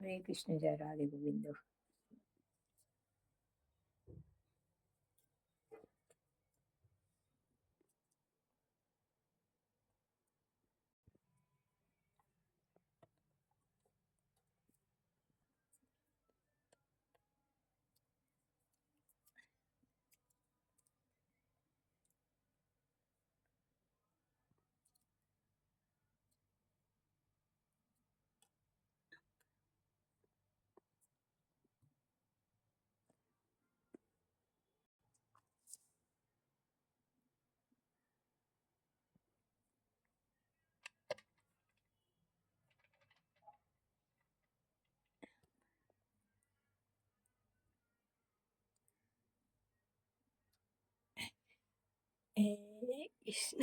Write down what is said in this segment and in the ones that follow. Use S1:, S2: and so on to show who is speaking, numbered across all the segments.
S1: হরে কৃষ্ণ, জয় রাধে গোবিন্দ। হরে কৃষ্ণ।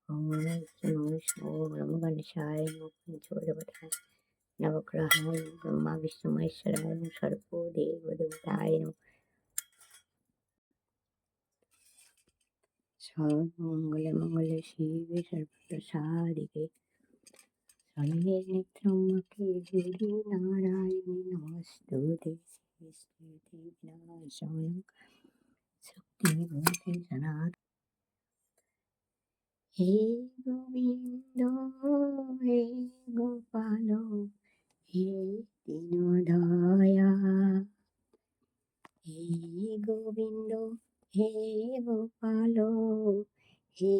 S1: ओम नमो ब्रह्मगणेशाय मुखोद्भटाय नवग्रहाय Brahma Vishnu महेश्वराय servo देवदेवताय सर्वमंगल मंगल शिवे सर्वप्रसादिके शरण्ये त्र्यंबके गौरी नारायणि नमोस्तुते श्रीस्ते विनाशाय शक्तिभूते सनातन। हे गोविंद हे गोपाल हे दीनदया, हे गोविंद हे गोपाल हे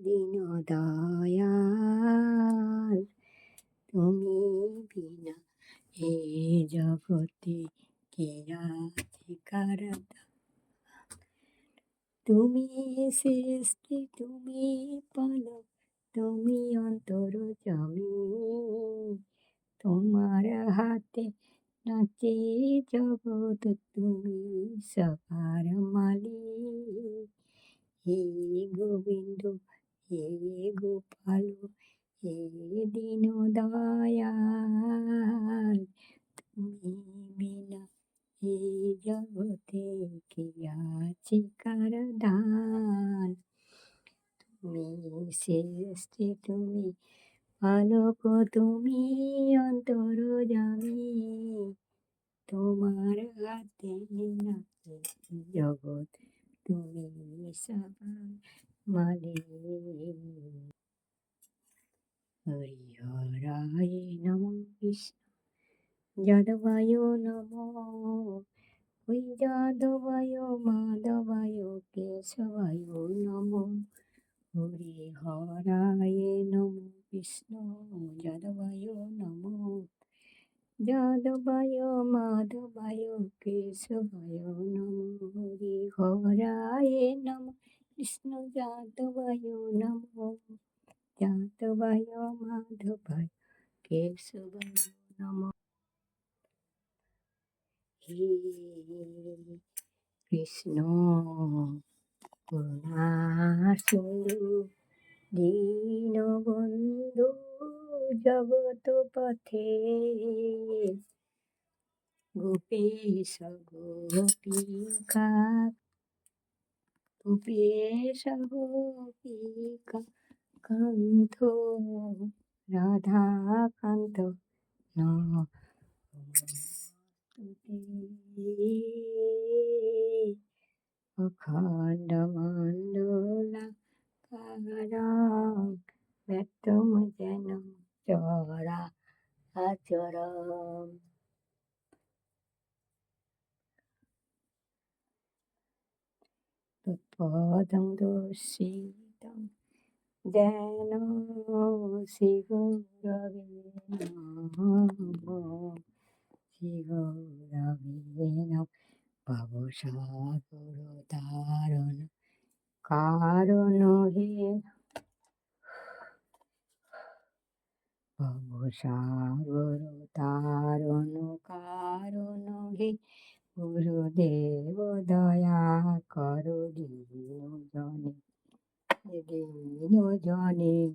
S1: दीनदयाल, তুমি বিনা এ জগতে কে আছে কারতা। তুমি সৃষ্টি তুমি পালক তুমি অন্তর্যামী, তোমার হাতে নাচে জগৎ তুমি সবার মালিক। হে গোবিন্দ হে গোপাল হে দীন দয়াল, তুমি বিনা এই জগতে কি আছে কার দান। তুমি সৃষ্টি তুমি পালক তুমি অন্তর্যামী, তোমার হাতে নাচে জগৎ তুমি সবার মালিক। হরিহরায় নমঃ কৃষ্ণ যাদবায় নমঃ, ওই যাদবায় মাধবায় কেশবায় নমঃ। হরিহরায় নমঃ কৃষ্ণ যাদবায় নমঃ, যাদবায় মাধবায় কেশবায় নমঃ। হরিহরায় নমঃ কৃষ্ণ যাদবায় নমঃ, যাদবায় মাধবায় কেশবায় নমঃ। হে কৃষ্ণ করুণা সিন্ধু দীনবন্ধু জগৎ পথে গোপীশ গোপিকা গোপীশ গোপিকা কান্ত রাধাকান্ত নমস্তুতে অখণ্ড মণ্ডলাকারং ব্যক্তম যেন চরা আচরম তৎপদং দর্শিতং যেন শ্রীগুরবে নমঃ শ্রীগুরবে নমঃ ভবসাগর তারণ কারণ হে ভবসাগর তারণ কারণ হে গুরুদেব দয়া করো দীন জনে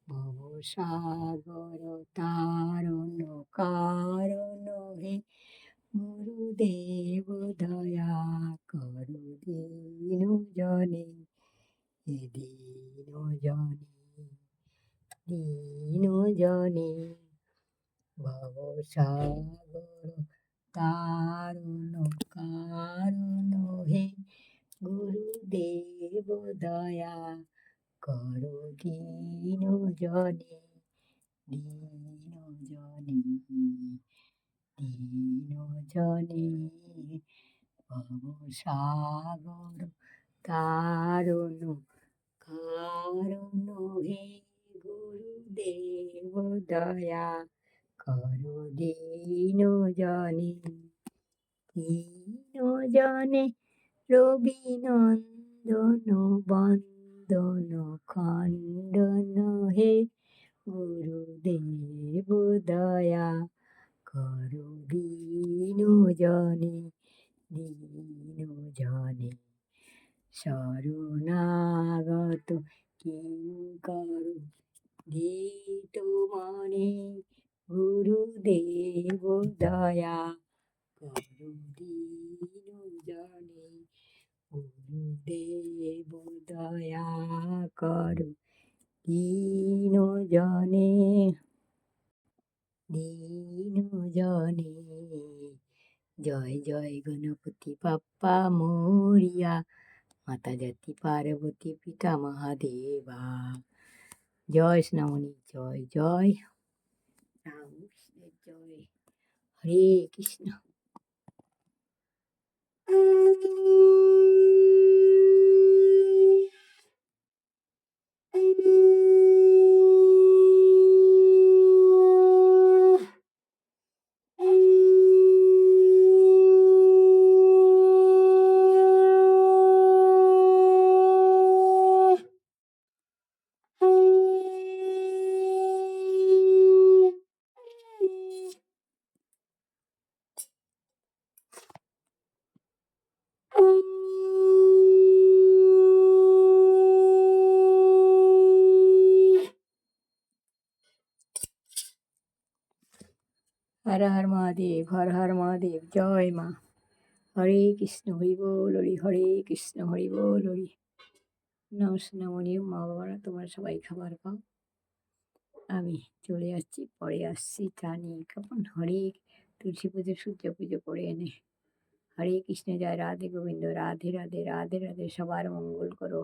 S1: ভবসাগর তারণ কারণ হে গুরুদেব দয়া করো দীন জনে দীন জনে ভবসাগর তারণ কারণ হে গুরুদেব দয়া করো দীন জনে ভবসাগর তারণ কারণ হে গুরুদেব দয়া করো দীন জনে রবি নন্দন বন্দন খণ্ডন হে গুরুদেব দয়া করো দীন জনে শরণাগত কিঙ্কর ধীত মনে গুরুদেব দয়া করো দীন জনে গুরুদেব দয়া করো দীন জনে জয় জয় গণপতি বাপ্পা মোরিয়া মাতা জাতি পার্বতী পিতা মহাদেবা জয় স্নামণি জয় জয় রামকৃষ্ণের জয় হরে কৃষ্ণ হর হর মহাদেব হর হর মহাদেব জয় মা হরে কৃষ্ণ হরি বল হরে কৃষ্ণ হরি বল নমস্কার মা বাবারা তোমরা সবাই খাবার পাও আমি চলে যাচ্ছি পরে আসছি চা নিয়ে কেমন হরে তুলসী পুজো সূর্য পুজো করে এনে হরে কৃষ্ণ জয় রাধে গোবিন্দ রাধে রাধে রাধে রাধে সবার মঙ্গল করো